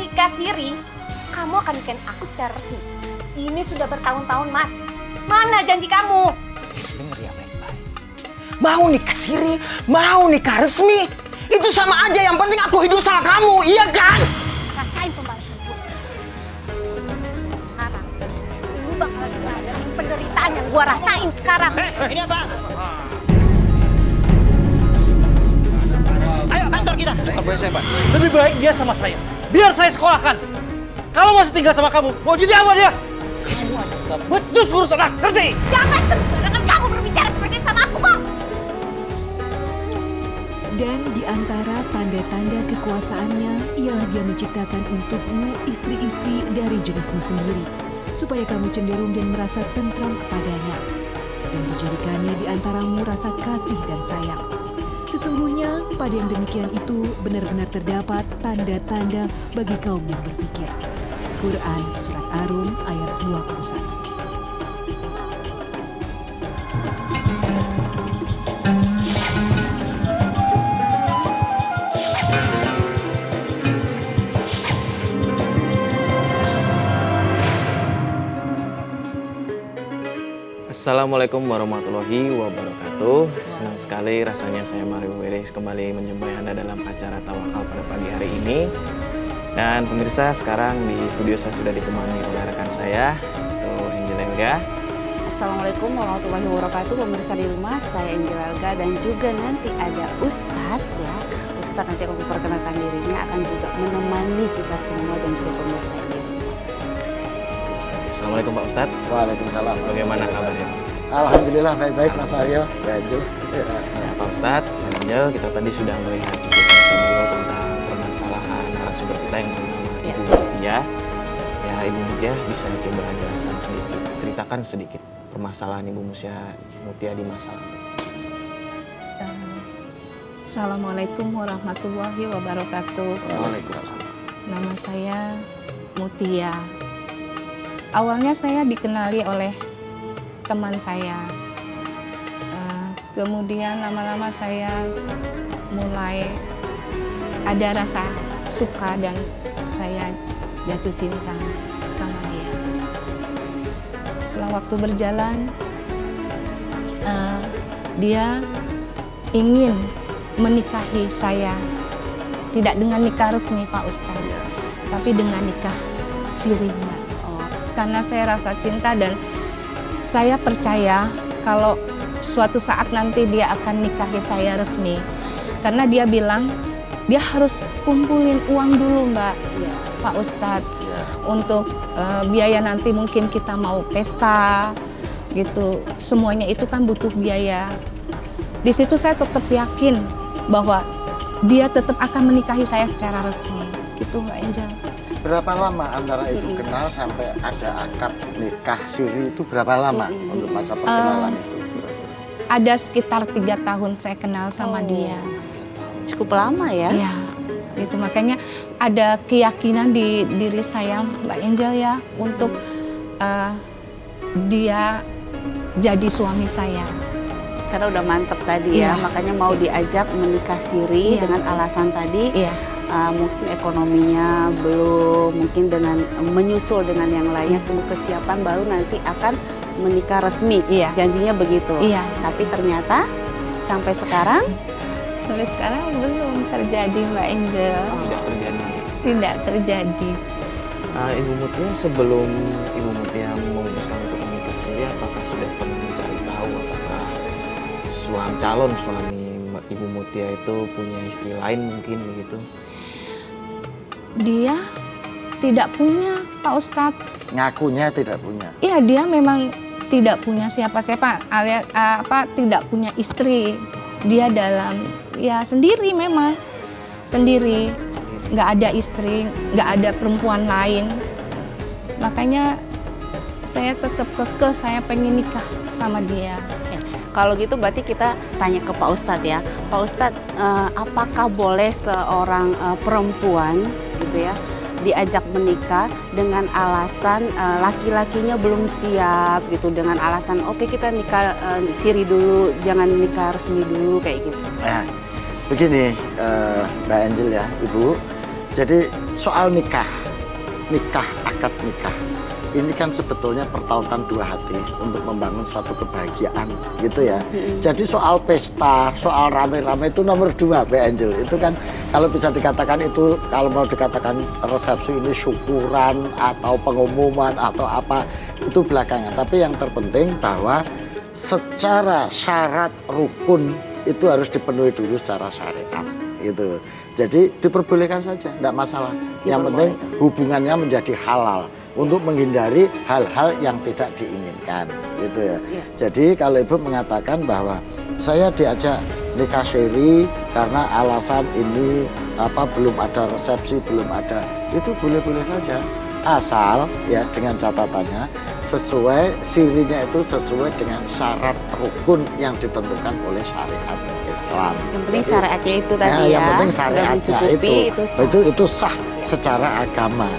nikah siri, kamu akan nikahin aku secara resmi. Ini sudah bertahun-tahun, Mas. Mana janji kamu? Dengar ya baik-baik. Mau nikah siri, mau nikah resmi, itu sama aja. Yang penting aku hidup sama kamu, iya kan? Rasain pembalasan gue. Sekarang, lu bakalan ngerasain penderitaan yang gue rasain sekarang. Ini apa? Ayo kantor kita. Boleh saya, Pak? Lebih baik dia sama saya. Biar saya sekolahkan. Kalau masih tinggal sama kamu, mau jadi apa dia? Kamu aja nggak becus urus anak, ngerti? Jangan sembarangan kamu berbicara seperti itu sama aku, Bang. Dan di antara tanda-tanda kekuasaannya, ialah dia menciptakan untukmu istri-istri dari jenismu sendiri, supaya kamu cenderung dan merasa tentram kepadanya, dan dijadikannya di antaramu rasa kasih dan sayang. Sesungguhnya, pada yang demikian itu benar-benar terdapat tanda-tanda bagi kaum yang berpikir. Quran Surat Ar-Rum ayat 21. Assalamualaikum warahmatullahi wabarakatuh. Senang sekali rasanya saya Mario Weris kembali menjumpai Anda dalam acara Tawakal pada pagi hari ini. Dan pemirsa, sekarang di studio saya sudah ditemani oleh rekan saya, yaitu Angel Elga. Assalamualaikum warahmatullahi wabarakatuh. Pemirsa di rumah, saya Angel Elga dan juga nanti ada Ustadz ya. Ustadz nanti akan memperkenalkan dirinya, akan juga menemani kita semua dan juga pemirsa di rumah. Assalamualaikum Pak Ustadz. Waalaikumsalam. Bagaimana kabarnya Pak Ustadz? Alhamdulillah baik-baik Mas Mario. Ya, Jul. Ya, Pak Ustadz dan Angel, kita tadi sudah melihat cuplikan tentang permasalahan narasumber kita yang bernama Ibu Mutia. Ya, Ibu Mutia bisa coba jelaskan sedikit, ceritakan sedikit permasalahan Ibu Mutia di masa lalu. Assalamualaikum warahmatullahi wabarakatuh. Waalaikumsalam. Nama saya Mutia. Awalnya saya dikenali oleh teman saya. Kemudian lama-lama saya mulai ada rasa suka dan saya jatuh cinta sama dia. Setelah waktu berjalan, dia ingin menikahi saya. Tidak dengan nikah resmi Pak Ustadz, tapi dengan nikah siri Mbak. Karena saya rasa cinta dan saya percaya kalau suatu saat nanti dia akan nikahi saya resmi. Karena dia bilang dia harus kumpulin uang dulu Mbak, Pak Ustadz, untuk biaya nanti mungkin kita mau pesta gitu. Semuanya itu kan butuh biaya. Di situ saya tetap yakin bahwa dia tetap akan menikahi saya secara resmi. Gitu Mbak Angel. Berapa lama antara ibu kenal sampai ada akad nikah siri itu berapa lama untuk masa perkenalan itu? Ada sekitar 3 tahun saya kenal sama dia. Cukup lama ya? Iya, itu makanya ada keyakinan di diri saya Mbak Angel ya untuk dia jadi suami saya. Karena udah mantep tadi ya, makanya mau diajak menikah siri dengan alasan tadi. Mungkin ekonominya belum, mungkin dengan menyusul dengan yang lainnya, tunggu kesiapan baru nanti akan menikah resmi. Janjinya begitu. Tapi ternyata sampai sekarang belum terjadi Mbak Angel. Tidak terjadi. Tidak terjadi. Ibu Mutia, sebelum Ibu Mutia memutuskan untuk menikah siri, apakah sudah pernah mencari tahu apakah calon suami Ibu Mutia itu punya istri lain mungkin begitu? Dia tidak punya Pak Ustadz. Ngakunya tidak punya. Iya, dia memang tidak punya siapa-siapa, alias tidak punya istri. Dia sendiri memang, sendiri, nggak ada istri, nggak ada perempuan lain. Makanya saya tetap kekeh, saya pengen nikah sama dia. kalau gitu berarti kita tanya ke Pak Ustadz ya. Pak Ustadz, apakah boleh seorang perempuan gitu ya diajak menikah dengan alasan laki-lakinya belum siap gitu, dengan alasan oke, kita nikah siri dulu, jangan nikah resmi dulu kayak gitu? Nah, begini Mbak Angel ya, Ibu. Jadi soal nikah, akad nikah, ini kan sebetulnya pertautan dua hati untuk membangun suatu kebahagiaan, gitu ya. Jadi soal pesta, soal rame-rame itu nomor 2, Mbak Angel. Itu kan kalau bisa dikatakan itu, kalau mau dikatakan resepsi ini syukuran atau pengumuman atau apa, itu belakangan. Tapi yang terpenting bahwa secara syarat rukun itu harus dipenuhi dulu secara syariat, gitu. Jadi diperbolehkan saja, tidak masalah. Yang penting hubungannya menjadi halal untuk menghindari hal-hal yang tidak diinginkan, gitu ya. Jadi kalau ibu mengatakan bahwa saya diajak nikah syiri karena alasan ini belum ada resepsi, belum ada, itu boleh-boleh saja. Asal ya dengan catatannya sesuai sirinya itu sesuai dengan syarat rukun yang ditentukan oleh syariat Islam. Yang penting syariatnya itu tadi ya. Yang penting syariatnya itu sah secara agama.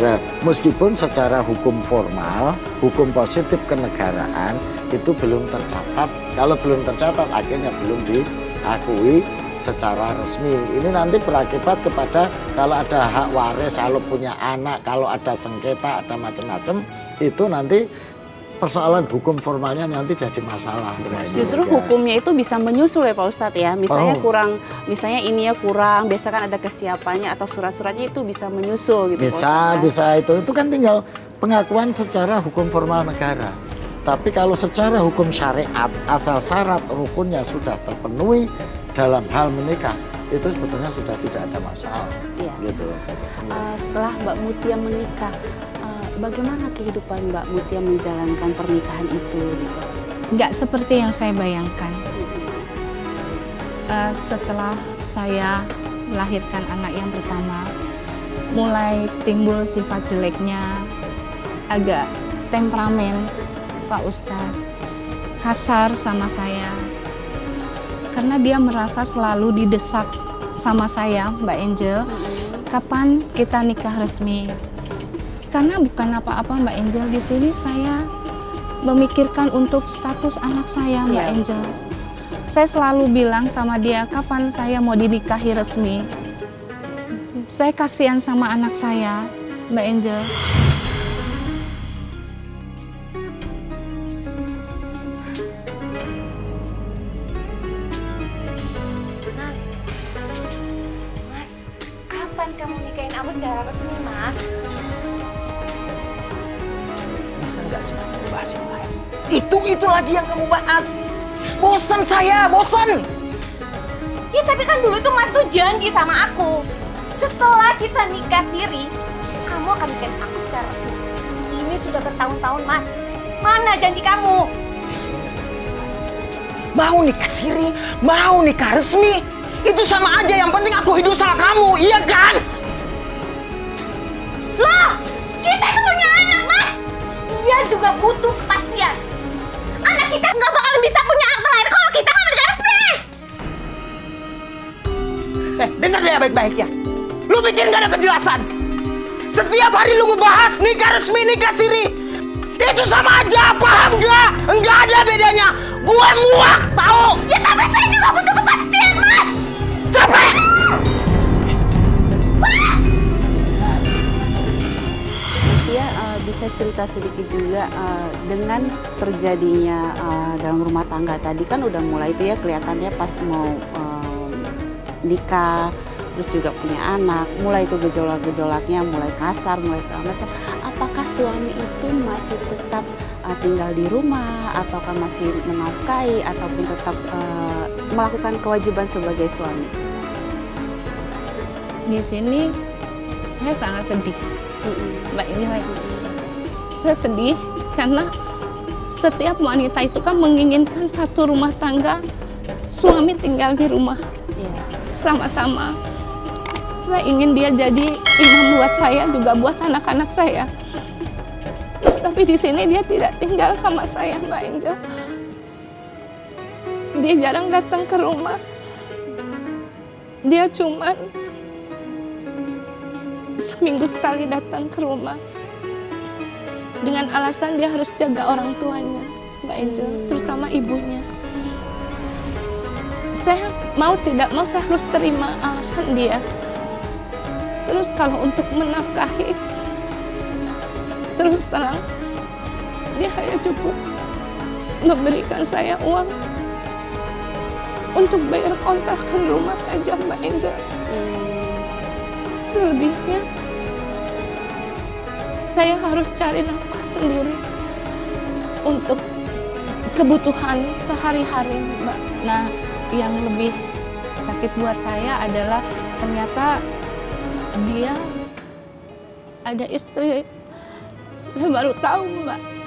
Nah, meskipun secara hukum formal, hukum positif kenegaraan itu belum tercatat. Kalau belum tercatat, akhirnya belum diakui secara resmi. Ini nanti berakibat kepada kalau ada hak waris, kalau punya anak, kalau ada sengketa, ada macam-macam, itu nanti persoalan hukum formalnya nanti jadi masalah. Justru hukumnya itu bisa menyusul ya Pak Ustadz ya. Misalnya misalnya ininya kurang, biasa kan ada kesiapannya atau surat-suratnya itu bisa menyusul gitu. Bisa itu kan tinggal pengakuan secara hukum formal negara. Tapi kalau secara hukum syariat, asal syarat rukunnya sudah terpenuhi dalam hal menikah, itu sebetulnya sudah tidak ada masalah. Iya. Gitu. Setelah Mbak Mutia menikah, bagaimana kehidupan Mbak Mutia menjalankan pernikahan itu? Gitu? Nggak seperti yang saya bayangkan. Setelah saya melahirkan anak yang pertama, mulai timbul sifat jeleknya, agak temperamen Pak Ustadz, kasar sama saya. Karena dia merasa selalu didesak sama saya, Mbak Angel, kapan kita nikah resmi? Karena bukan apa-apa Mbak Angel, di sini saya memikirkan untuk status anak saya, Mbak Angel. Saya selalu bilang sama dia, kapan saya mau dinikahi resmi? Saya kasihan sama anak saya, Mbak Angel. Kamu nikahin aku secara resmi, Mas? Bisa nggak sih kamu bahas yang lain? Itu lagi yang kamu bahas. Bosan saya, bosan. Ya tapi kan dulu itu Mas tuh janji sama aku. Setelah kita nikah siri, kamu akan nikahin aku secara resmi. Ini sudah bertahun-tahun, Mas. Mana janji kamu? Mau nikah siri, mau nikah resmi, itu sama aja, yang penting aku hidup sama kamu, iya kan? Loh, kita itu punya anak, Mas. Dia juga butuh kepastian. Anak kita nggak bakalan bisa punya akte lahir kalau kita nggak menikah resmi. Dengar deh baik-baik ya. Lu bikin gak ada kejelasan. Setiap hari lu ngebahas nikah resmi, nikah siri. Itu sama aja, paham nggak? Nggak ada bedanya. Gue muak, tahu? Ya tapi saya juga butuh kepastian, Mas. Capek! Mutia bisa cerita sedikit juga dengan terjadinya dalam rumah tangga tadi kan udah mulai itu ya kelihatannya pas mau nikah, terus juga punya anak, mulai itu gejolak-gejolaknya, mulai kasar, mulai segala macam. Apakah suami itu masih tetap tinggal di rumah, ataukah masih menafkahi, ataupun tetap melakukan kewajiban sebagai suami? Di sini saya sangat sedih, Mbak ini lagi. Saya sedih karena setiap wanita itu kan menginginkan satu rumah tangga, suami tinggal di rumah sama-sama. Saya ingin dia jadi imam buat saya, juga buat anak-anak saya. Tapi di sini dia tidak tinggal sama saya, Mbak Angel. Dia jarang datang ke rumah. Dia cuma seminggu sekali datang ke rumah. Dengan alasan dia harus jaga orang tuanya, Mbak Angel, terutama ibunya. Saya mau tidak mau saya harus terima alasan dia. Terus kalau untuk menafkahi, terus terang, dia hanya cukup memberikan saya uang untuk bayar kontrakan rumah aja, Mbak Angel. Selebihnya, saya harus cari nafkah sendiri untuk kebutuhan sehari-hari, Mbak. Nah, yang lebih sakit buat saya adalah ternyata dia ada istri. Saya baru tahu, Mbak.